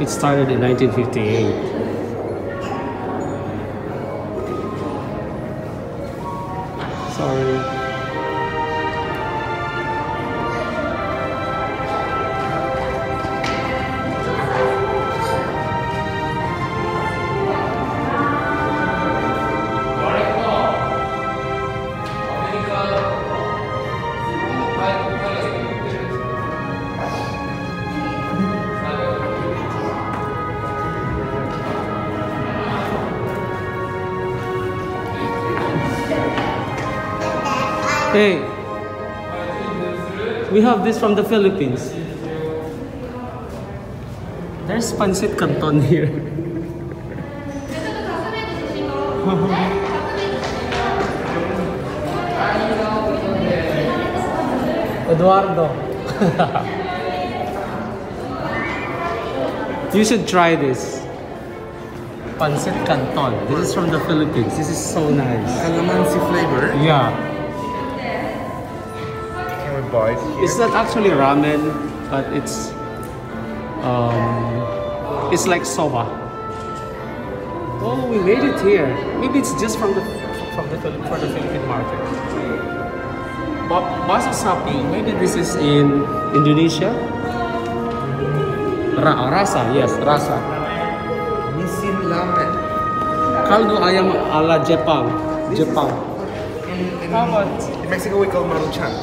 it started in 1958. Sorry. Hey, we have this from the Philippines. There's pancit canton here. Eduardo. You should try this. Pancit canton. This is from the Philippines. This is so nice. Calamansi flavor? Yeah. It's not actually ramen, but it's like soba. Oh, we made it here. Maybe it's just for the Philippine market. Baso sapi. Maybe this is in Indonesia. Rasa, yes, rasa. Misin ramen. Caldo ayam ala Japan. Japan. How about in Mexico we call maruchan.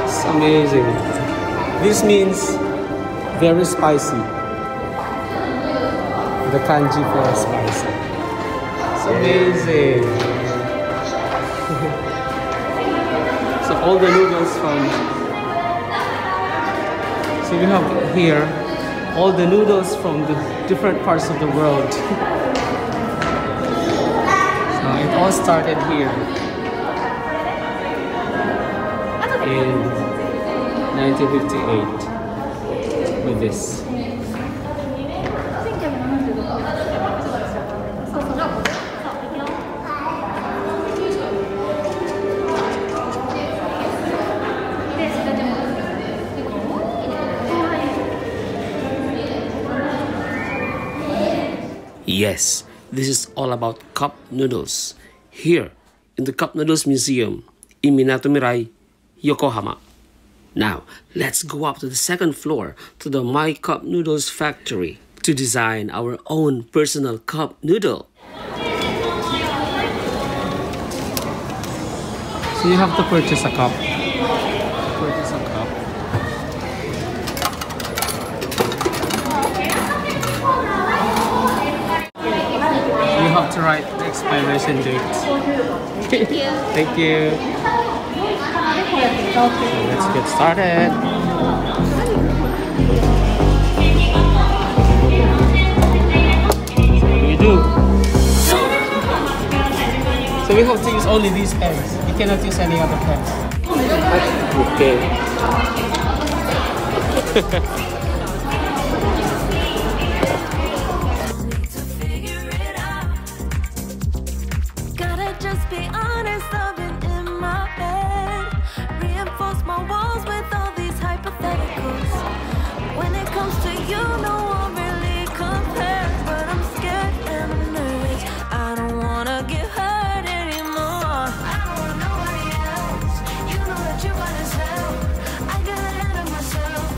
It's amazing. This means very spicy. The kanji for spicy. It's amazing. So all the noodles from. So we have here all the noodles from the different parts of the world. It all started here in 1958 with this. Yes, this is all about cup noodles here in the Cup Noodles Museum in Minato Mirai, Yokohama. Now, let's go up to the second floor to the My Cup Noodles factory to design our own personal cup noodle. So you have to purchase a cup. You have to write the expiration date. Thank you. Thank you. So let's get started. So what do we do? So we have to use only these pens. We cannot use any other pens. Okay. Just be honest, I've been in my head. Reinforce my walls with all these hypotheticals. When it comes to you, no one really compares. But I'm scared and I'm nervous. I don't wanna get hurt anymore. I don't want nobody else. You know that you might as well. I got ahead of myself.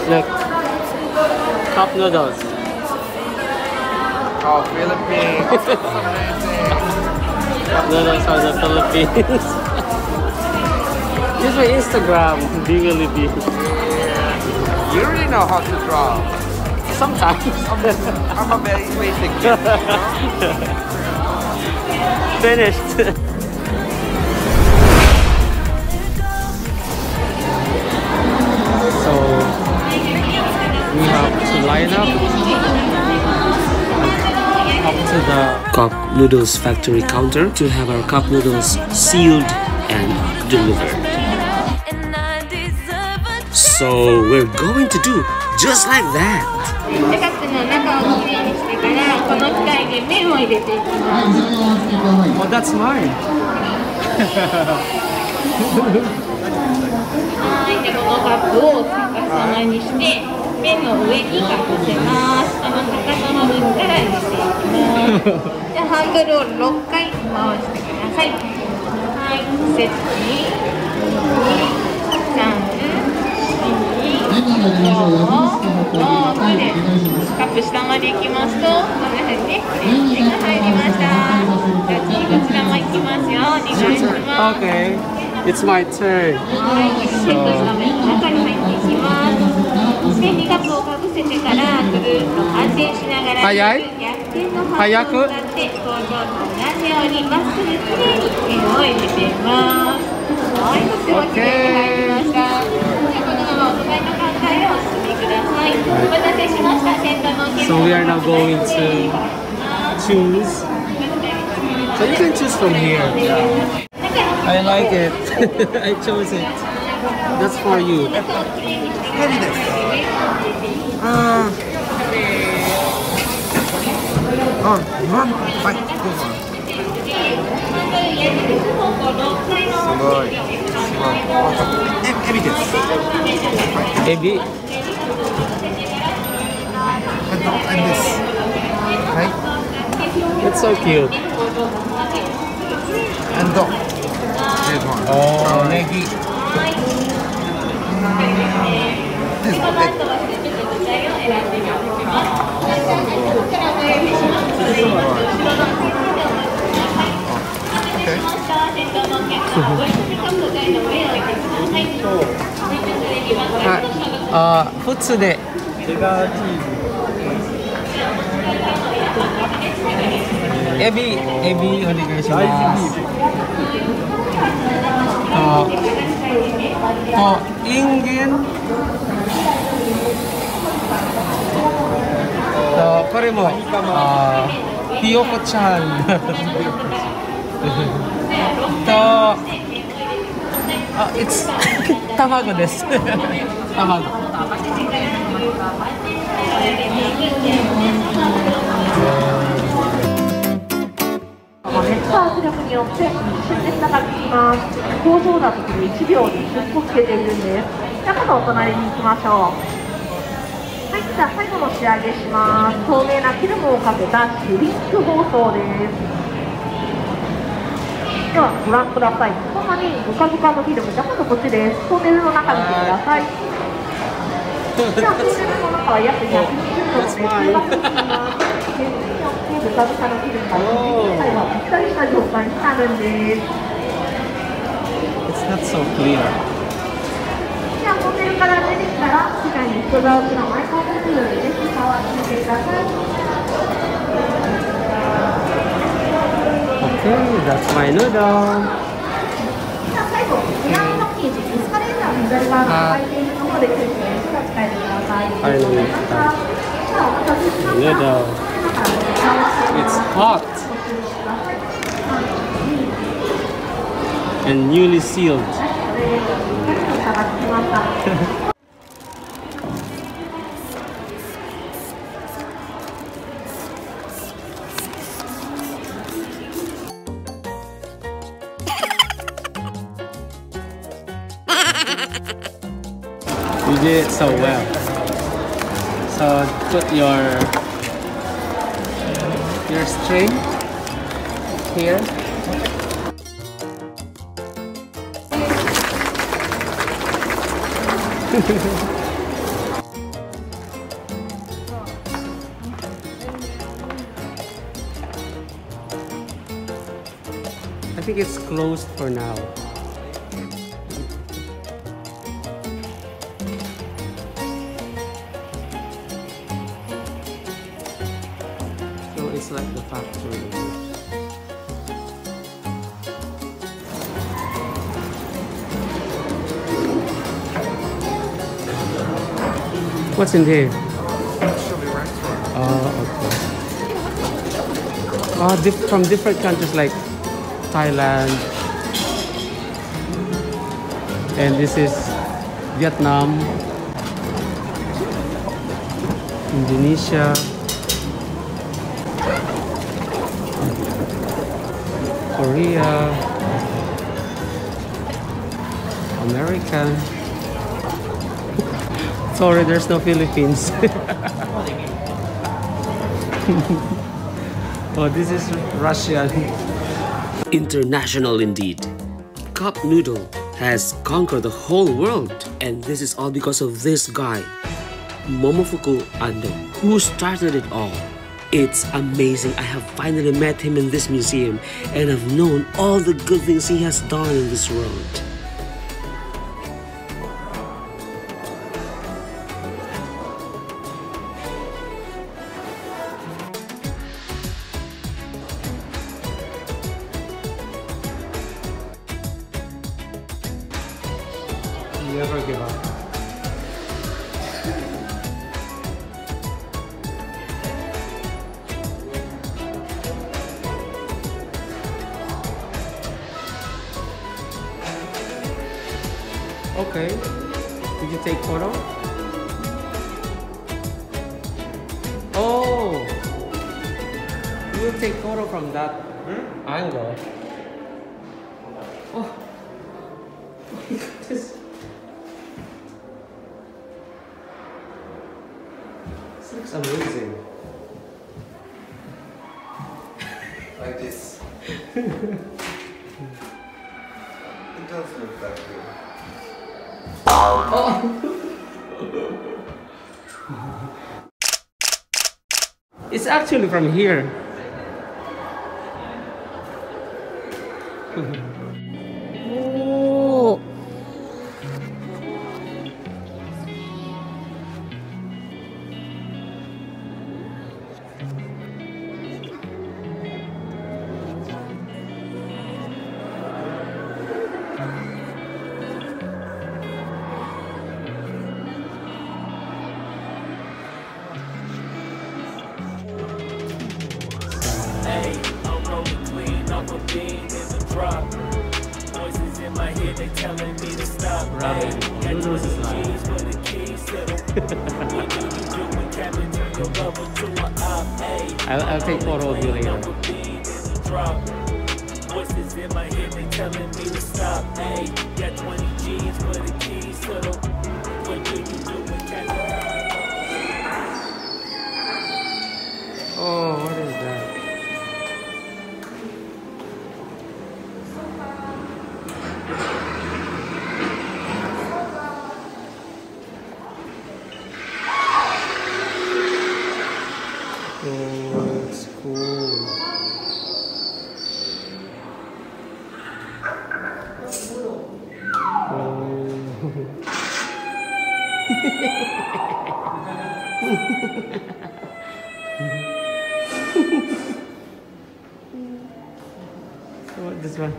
Look, cup noodles. Oh, Philippines. That's amazing. Cup noodles are the Philippines. This is my Instagram. Dingleby. Yeah. You really know how to draw. Sometimes. I'm a very basic kid, Finished. So we have to line up to the cup noodles factory counter to have our cup noodles sealed and delivered. So we're going to do just like that. でカップの中をきれいにしてからこの機械で麺を入れていきます。Oh, that's mine. はい、でこのカップを逆さまにして麺の上にかぶせます。この逆さまにから入れていきます。じゃあハンドルを6回回してください。はい、セットに3、5でカップ下まで行きますとこんな風にね麺が入りました。じゃあ次こちらも行きますよ。お願いします。 Okay, it's my turn. はい、セットした麺の中に入っていきます。で、2カップをかぶせてからぐるっと反転しながら逆転のハンドを使って工場と同じようにまっすぐきれいに麺を入れています。はい、とってもきれいに入りました。このままお互いの考えをお進みください。お待たせしました。先頭のお客様 So we are now going to choose. So you can choose from here. I like it. I chose it. That's for you. 何ですか？はい、どうぞ。すごい。エビです。エビ。です。はい。It's so cute. And dog. Oh, negi. Futsu de. Ebi, onegaishimasu. Ingen. これもひよこちゃんとit's 卵です。卵。熱と圧力によって一瞬で下がってきます。工場だときに1秒に10個つけているんです。じゃあ今度お隣に行きましょう。はい、じゃあ最後の仕上げします。透明なフィルムをかけたシュリンク包装です。ではご覧ください。こんなにブカブカのフィルム、じゃあ今度こっちです。トンネルの中見てください。じゃあトンネルの中は約120度の熱風が吹いています。熱によってブカブカのフィルムが実際はぴったりした状態になるんです。It's not so clear. じゃあトンネルから出てきたら機械に人が置くのマイクロフィルムでぜひ触ってみてください。Okay, that's my noodle. じゃあ最後、エアーパッケージ、エスカレーターの左側の回転の方でクリックしてお使いください。はい、noodle. It's hot and newly sealed. You did it so well. So put your string here. I think it's closed for now. So it's like the factory. What's in here? Oh, okay. From different countries like Thailand, and this is Vietnam. Indonesia, Korea, America. Sorry, there's no Philippines. Oh, this is Russia. International indeed. Cup noodle has conquered the whole world, and this is all because of this guy, Momofuku Ando, who started it all. It's amazing. I have finally met him in this museum, and I've known all the good things he has done in this world. Never give up. Okay, did you take photo? Oh, you will take photo from that angle. Oh, look at this. This looks amazing. Like this. It does look that good. Oh. It's actually from here. Oh. I'm rolling clean off a bean in the drop. Voices in my head, they telling me to stop. Noodles is nice. For the keys to the what do you do when Captain turn your lover to an op? I'll take photo of you later. Voices in my head, they telling me to stop. Got 20 G's for the keys to the what do you do when Captain? Oh, what is that? Oh, it's cool. What this one?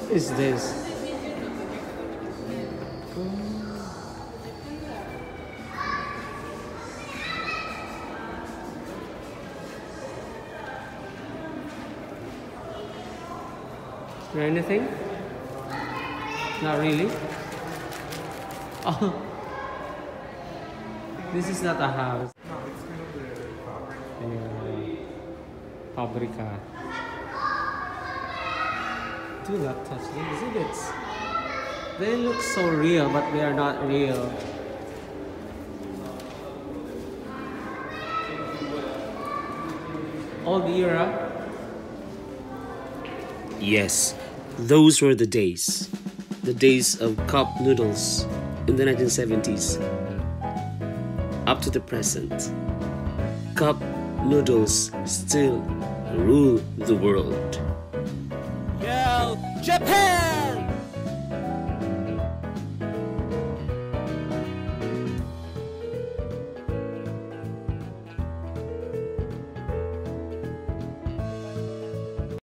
What is this? Is there anything? Not really. Oh, this is not a house. No, it's kind of the Paprika. Do not touch them, exhibits. They look so real, but they are not real. Old era. Yes, those were the days. The days of cup noodles in the 1970s. Up to the present. Cup noodles still rule the world. Yo, Japan!